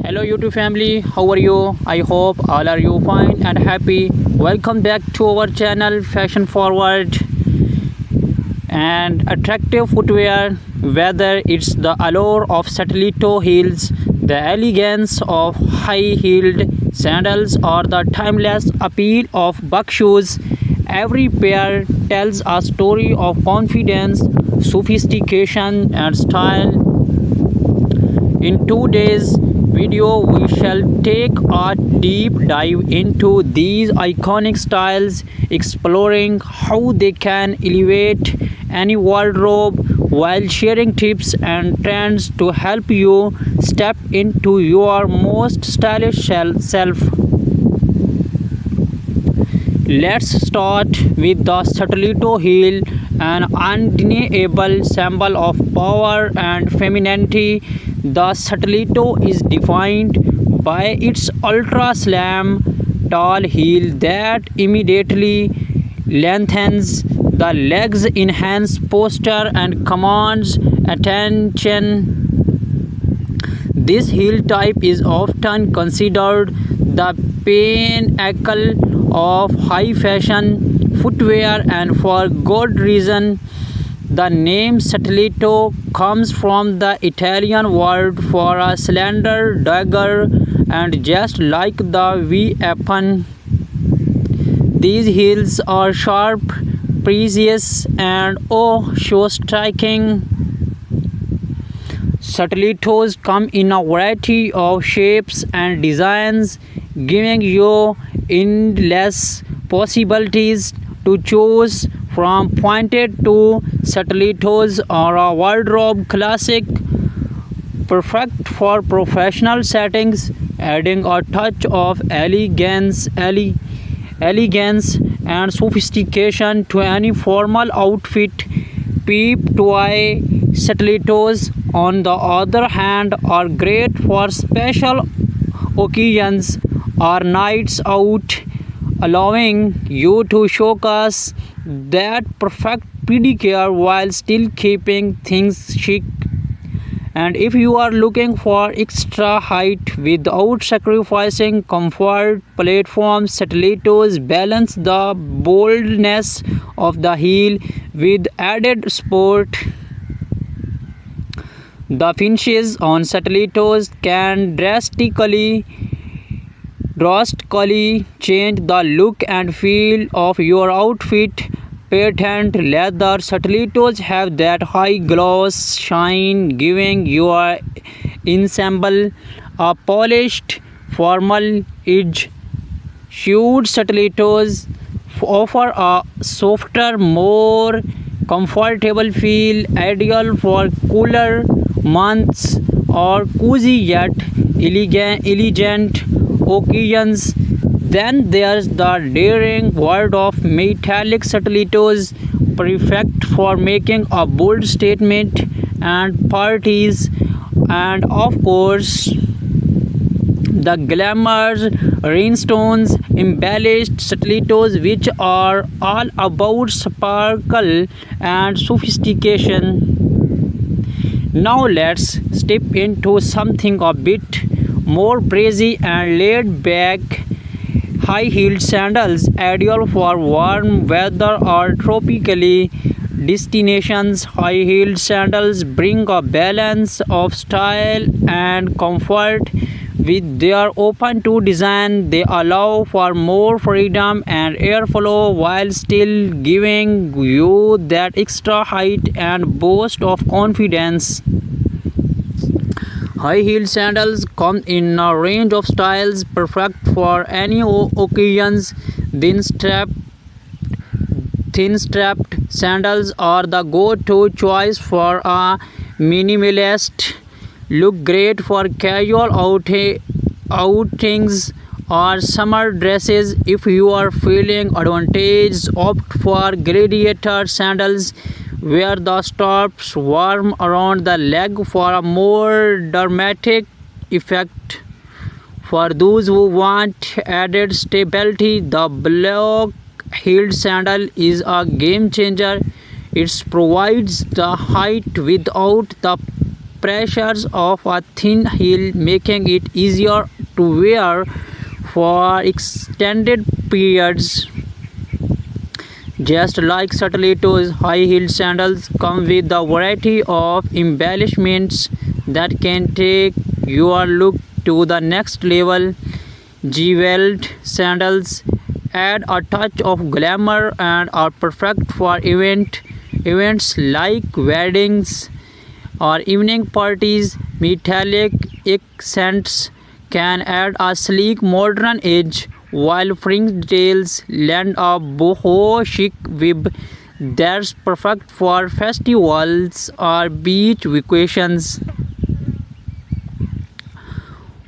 Hello YouTube family, how are you? I hope all are you fine and happy. Welcome back to our channel Fashion Forward and attractive footwear. Whether it's the allure of stiletto heels, the elegance of high-heeled sandals, or the timeless appeal of buck shoes, every pair tells a story of confidence, sophistication, and style. In today's video, we shall take a deep dive into these iconic styles, exploring how they can elevate any wardrobe while sharing tips and trends to help you step into your most stylish self. Let's start with the stiletto heel, an undeniable symbol of power and femininity. The stiletto is defined by its ultra slim, tall heel that immediately lengthens the legs, enhance posture, and commands attention. This heel type is often considered the pinnacle of high fashion footwear, and for good reason. The name stiletto comes from the Italian word for a slender dagger, and just like the weapon, these heels are sharp, precious, and so striking. Stilettos come in a variety of shapes and designs, giving you endless possibilities to choose from. Pointed to stilettos are a wardrobe classic, perfect for professional settings, adding a touch of elegance and sophistication to any formal outfit. Peep toy stilettos, on the other hand, are great for special occasions or nights out, allowing you to showcase that perfect pedicure while still keeping things chic. And if you are looking for extra height without sacrificing comfort, platform stilettos balance the boldness of the heel with added sport. The finishes on stilettos can drastically change the look and feel of your outfit. Patent leather stilettos have that high gloss shine, giving your ensemble a polished, formal edge. Suede stilettos offer a softer, more comfortable feel, ideal for cooler months or cozy yet elegant occasions. Then there's the daring world of metallic stilettos, perfect for making a bold statement and parties. And of course, the glamour rhinestones embellished stilettos, which are all about sparkle and sophistication. Now let's step into something a bit more breezy and laid back. High-heeled sandals, ideal for warm weather or tropical destinations. High-heeled sandals bring a balance of style and comfort. With their open-toe design, they allow for more freedom and airflow while still giving you that extra height and boost of confidence. High-heeled sandals come in a range of styles, perfect for any occasions. Thin-strapped sandals are the go-to choice for a minimalist look, great for casual outings or summer dresses. If you are feeling advantaged, opt for gladiator sandals, where the straps warm around the leg for a more dramatic effect. For those who want added stability, the block-heeled sandal is a game changer. It provides the height without the pressures of a thin heel, making it easier to wear for extended periods. Just like Stilettos, high-heeled sandals come with a variety of embellishments that can take your look to the next level. Jeweled sandals add a touch of glamour and are perfect for events like weddings or evening parties. Metallic accents can add a sleek modern edge, while fringe details lend a boho chic vibe that's perfect for festivals or beach vacations.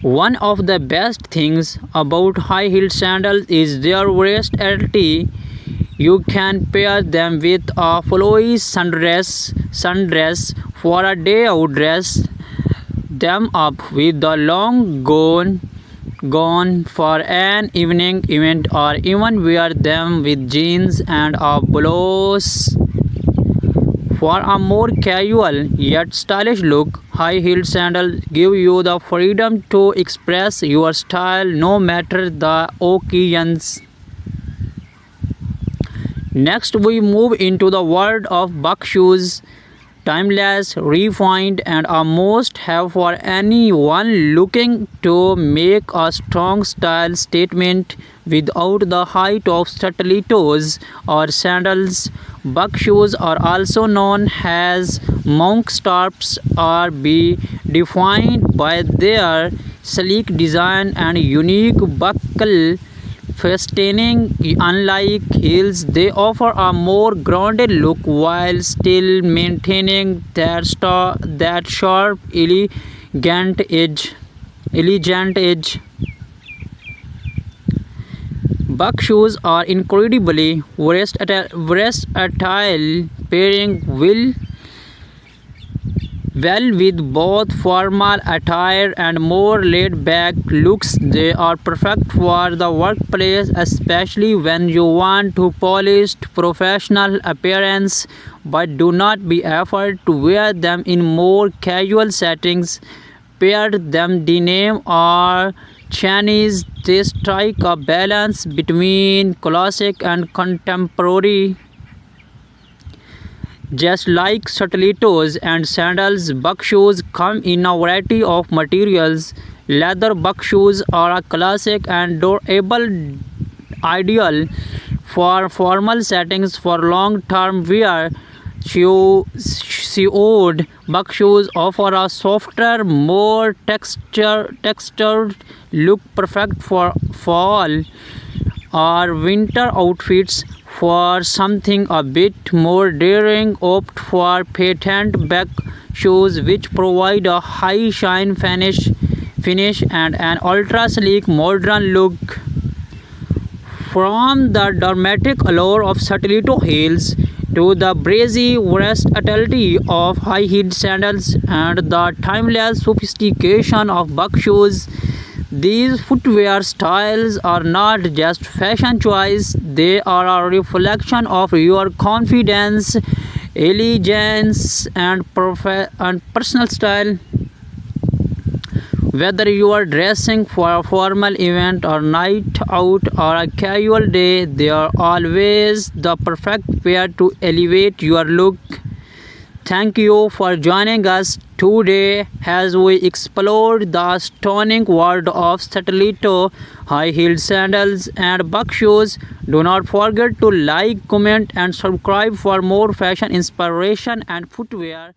One of the best things about high-heeled sandals is their versatility. You can pair them with a flowy sundress for a day out, dress them up with the long gown for an evening event, or even wear them with jeans and a blouse for a more casual yet stylish look. High-heeled sandals give you the freedom to express your style no matter the occasions. Next, we move into the world of buck shoes. Timeless, refined, and a must-have for anyone looking to make a strong style statement without the height of stilettos or sandals. Buck shoes are also known as monk straps or be defined by their sleek design and unique buckle fastening. Unlike heels, they offer a more grounded look while still maintaining that sharp, elegant edge. Buck shoes are incredibly versatile, pairing well with both formal attire and more laid-back looks. They are perfect for the workplace, especially when you want to polished professional appearance, but do not be afraid to wear them in more casual settings. Pair them denim or chains. They strike a balance between classic and contemporary. Just like stilettos and sandals, buck shoes come in a variety of materials. Leather buck shoes are a classic and durable, ideal for formal settings. For long-term wear, Suede buck shoes offer a softer, more textured look, perfect for fall or winter outfits. For something a bit more daring, opt for patent buck shoes, which provide a high shine finish and an ultra sleek modern look. From the dramatic allure of stiletto heels to the breezy versatility of high-heeled sandals and the timeless sophistication of buck shoes, these footwear styles are not just fashion choice, they are a reflection of your confidence, elegance, and personal style. Whether you are dressing for a formal event or night out or a casual day, they are always the perfect pair to elevate your look. Thank you for joining us today as we explored the stunning world of stiletto, high-heeled sandals, and buck shoes. Do not forget to like, comment, and subscribe for more fashion inspiration and footwear.